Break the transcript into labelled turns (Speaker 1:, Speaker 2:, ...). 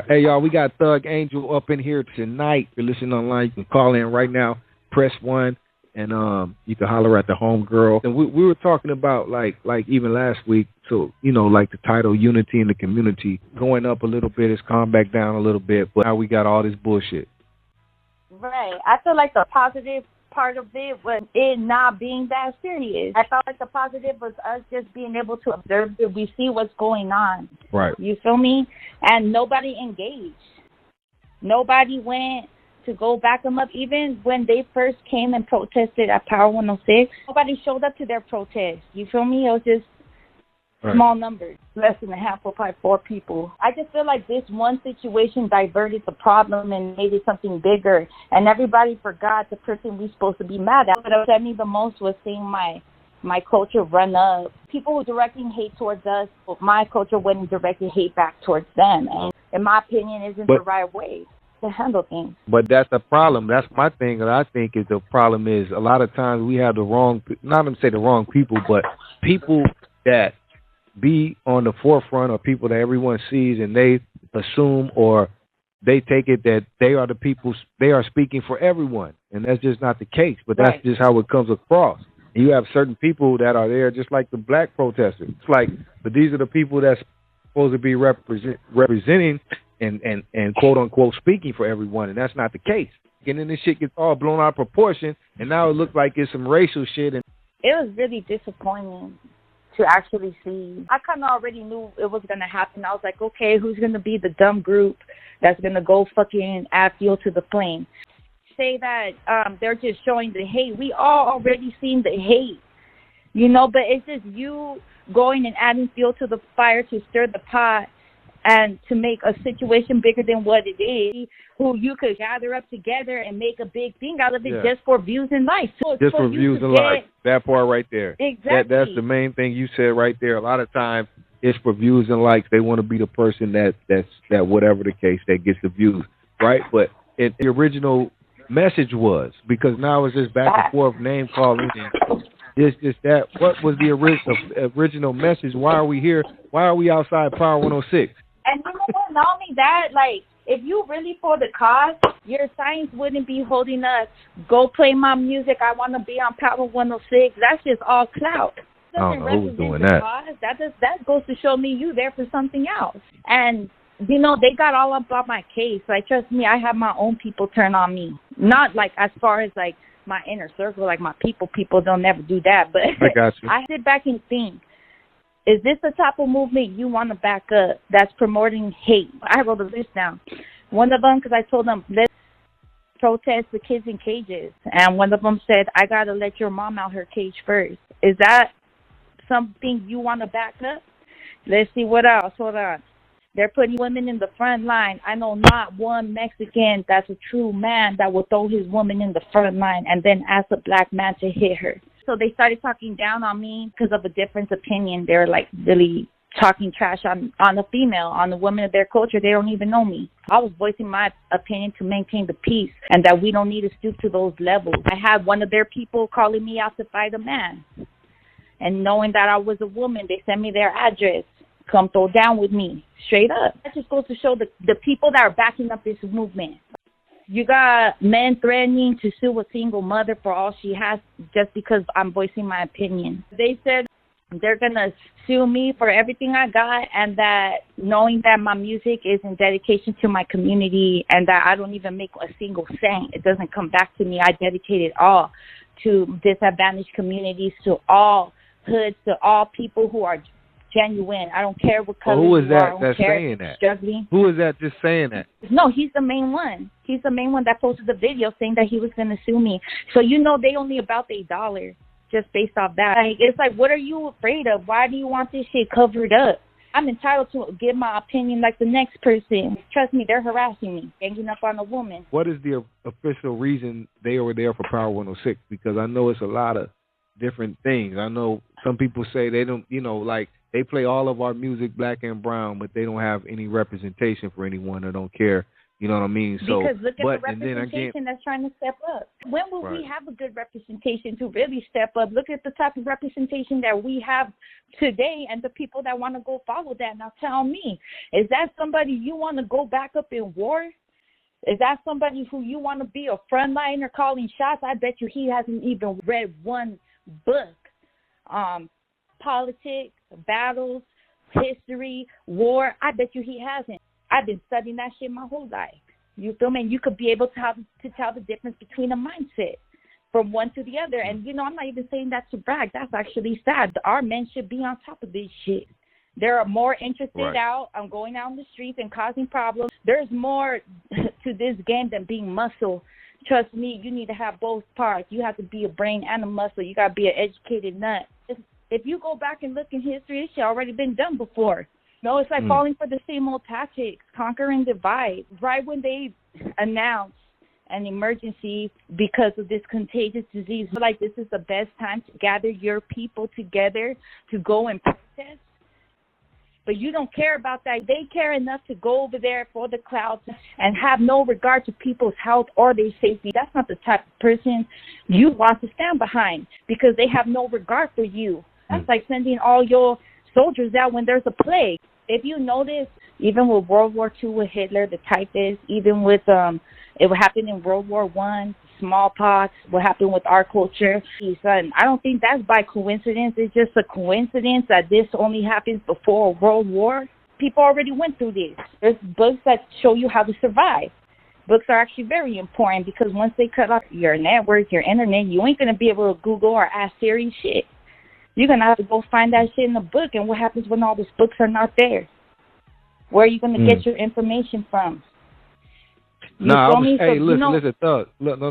Speaker 1: Hey, y'all, we got Thug Angel up in here tonight. If you're listening online, you can call in right now, press 1, and you can holler at the homegirl. And we were talking about, like even last week, so, like the title, Unity in the Community, going up a little bit, it's calmed back down a little bit, but now we got all this bullshit.
Speaker 2: Right. I feel like the positive part of it was it not being that serious. I felt like the positive was us just being able to observe it. We see what's going on.
Speaker 1: Right.
Speaker 2: You feel me? And nobody engaged. Nobody went to go back them up. Even when they first came and protested at Power 106, nobody showed up to their protest. You feel me? It was just small numbers, less than a half or probably 4 people. I just feel like this one situation diverted the problem and made it something bigger, and everybody forgot the person we supposed to be mad at. What upset me the most was seeing my culture run up. People were directing hate towards us, but my culture wouldn't direct hate back towards them, and in my opinion, isn't the right way to handle things.
Speaker 1: But that's the problem. That's my thing. That I think is the problem is a lot of times we have the wrong, not to say the wrong people, but people that be on the forefront, or people that everyone sees and they assume or they take it that they are the people, they are speaking for everyone, and that's just not the case. But that's just how it comes across. And you have certain people that are there, just like the black protesters. It's like, but these are the people that's supposed to be representing and quote unquote speaking for everyone, and that's not the case. And then this shit gets all blown out of proportion, and now it looks like it's some racial shit. And
Speaker 2: it was really disappointing to actually see. I kind of already knew it was going to happen. I was like, okay, who's going to be the dumb group that's going to go fucking add fuel to the flame? Say that they're just showing the hate. We all already seen the hate, but it's just you going and adding fuel to the fire to stir the pot and to make a situation bigger than what it is, who you could gather up together and make a big thing out of it just for views and likes. So
Speaker 1: just for views and likes. That part right there.
Speaker 2: Exactly.
Speaker 1: That's the main thing you said right there. A lot of times it's for views and likes. They want to be the person that whatever the case, that gets the views, right? But the original message was, because now it's just back and forth name calling. It's just that. What was the original message? Why are we here? Why are we outside Power 106?
Speaker 2: And you know what? Not only that, like, if you really for the cause, your signs wouldn't be holding us. Go play my music. I want to be on Power 106. That's just all clout.
Speaker 1: I don't know who's doing that.
Speaker 2: That goes to show me you there for something else. And they got all up on my case. Like, trust me, I have my own people turn on me. Not like as far as like my inner circle, like my people don't never do that. But
Speaker 1: I got you.
Speaker 2: I sit back and think, is this the type of movement you want to back up that's promoting hate? I wrote a list down. One of them, because I told them, let's protest the kids in cages. And one of them said, I got to let your mom out her cage first. Is that something you want to back up? Let's see what else. Hold on. They're putting women in the front line. I know not one Mexican that's a true man that will throw his woman in the front line and then ask a black man to hit her. So they started talking down on me because of a different opinion. They're like really talking trash on the female, on the women of their culture. They don't even know me. I was voicing my opinion to maintain the peace and that we don't need to stoop to those levels. I had one of their people calling me out to fight a man. And knowing that I was a woman, they sent me their address. Come throw down with me, straight up. That just goes to show the people that are backing up this movement. You got men threatening to sue a single mother for all she has just because I'm voicing my opinion. They said they're going to sue me for everything I got, and that knowing that my music is in dedication to my community and that I don't even make a single cent, it doesn't come back to me. I dedicate it all to disadvantaged communities, to all hoods, to all people who are genuine. I don't care what color
Speaker 1: who is
Speaker 2: you
Speaker 1: that
Speaker 2: are.
Speaker 1: that's saying that?
Speaker 2: Struggling.
Speaker 1: Who is that just saying that?
Speaker 2: No, he's the main one. He's the main one that posted the video saying that he was going to sue me. So they only about their dollar just based off that. Like, it's like, what are you afraid of? Why do you want this shit covered up? I'm entitled to give my opinion like the next person. Trust me, they're harassing me, ganging up on a woman.
Speaker 1: What is the official reason they were there for Power 106? Because I know it's a lot of different things. I know some people say they don't, like, they play all of our music black and brown, but they don't have any representation for anyone or don't care You know what I mean? So,
Speaker 2: because look at
Speaker 1: but
Speaker 2: the
Speaker 1: and then
Speaker 2: representation
Speaker 1: again,
Speaker 2: that's trying to step up. When will
Speaker 1: right.
Speaker 2: we have a good representation to really step up? Look at the type of representation that we have today and the people that want to go follow that. Now tell me, is that somebody you want to go back up in war? Is that somebody who you want to be a frontliner calling shots? I bet you he hasn't even read one book. Politics, battles, history, war. I bet you he hasn't. I've been studying that shit my whole life. You feel me? And you could be able to tell the difference between a mindset from one to the other. And, you know, I'm not even saying that to brag. That's actually sad. Our men should be on top of this shit. They're more interested out on going out in the streets and causing problems. There's more to this game than being muscle. Trust me, you need to have both parts. You have to be a brain and a muscle. You got to be an educated nut. If you go back and look in history, this shit already been done before. No, it's like falling for the same old tactics, conquer and divide. Right when they announced an emergency because of this contagious disease, like this is the best time to gather your people together to go and protest. But you don't care about that. They care enough to go over there for the clouds and have no regard to people's health or their safety. That's not the type of person you want to stand behind because they have no regard for you. That's like sending all your soldiers out when there's a plague. If you notice, even with World War II with Hitler, the typhus, even with it happened in World War I, smallpox, what happened with our culture. Son, I don't think that's by coincidence. It's just a coincidence that this only happens before a world war. People already went through this. There's books that show you how to survive. Books are actually very important because once they cut off your network, your internet, you ain't going to be able to Google or ask Siri shit. You're going to have to go find that shit in the book. And what happens when all those books are not there? Where are you going to get your information from?
Speaker 1: Hey, listen, Thug. Look, no,